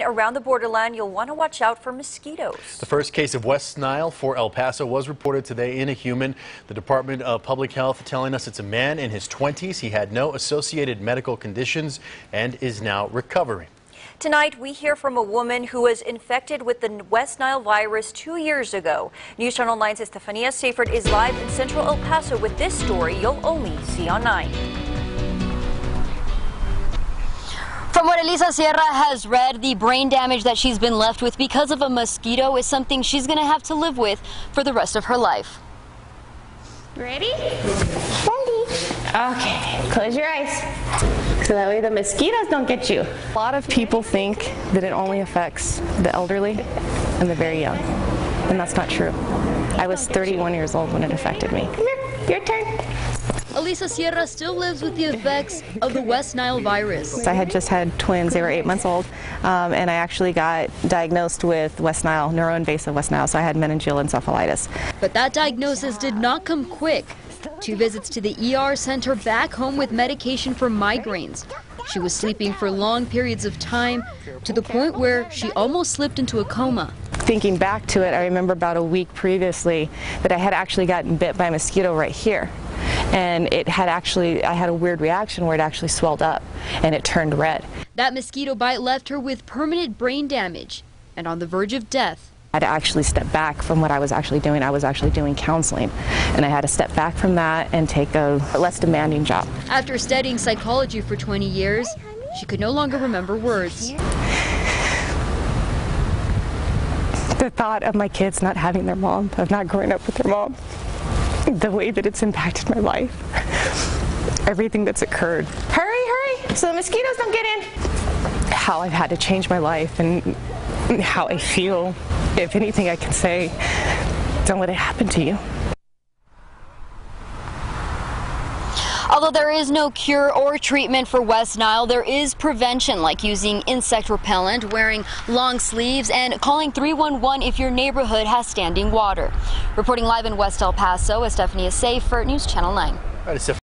Around the borderland, you'll want to watch out for mosquitoes. The first case of West Nile for El Paso was reported today in a human. The Department of Public Health telling us it's a man in his 20s. He had no associated medical conditions and is now recovering. Tonight, we hear from a woman who was infected with the West Nile virus 2 years ago. News Channel 9's Estefania Seyfert is live in central El Paso with this story you'll only see on 9. From what Elisa Sierra has read, the brain damage that she's been left with because of a mosquito is something she's going to have to live with for the rest of her life. Ready? Ready. Okay, close your eyes so that way the mosquitoes don't get you. A lot of people think that it only affects the elderly and the very young, and that's not true. I was 31 years old when it affected me. Come here, your turn. Elisa Sierra still lives with the effects of the West Nile virus. I had just had twins. They were 8 months old, and I actually got diagnosed with West Nile, neuroinvasive West Nile, so I had meningeal encephalitis. But that diagnosis did not come quick. 2 visits to the ER sent her back home with medication for migraines. She was sleeping for long periods of time to the point where she almost slipped into a coma. Thinking back to it, I remember about a week previously that I had actually gotten bit by a mosquito right here. And I had a weird reaction where it actually swelled up and it turned red. That mosquito bite left her with permanent brain damage and on the verge of death. I had to actually step back from what I was actually doing. I was actually doing counseling, and I had to step back from that and take a less demanding job. After studying psychology for 20 years, she could no longer remember words. The thought of my kids not having their mom, of not growing up with their mom, the way that it's impacted my life, everything that's occurred. Hurry, hurry, so the mosquitoes don't get in. How I've had to change my life and how I feel. If anything I can say, don't let it happen to you. Although there is no cure or treatment for West Nile, there is prevention, like using insect repellent, wearing long sleeves, and calling 311 if your neighborhood has standing water. Reporting live in West El Paso, Estefania Seyfert, News Channel 9.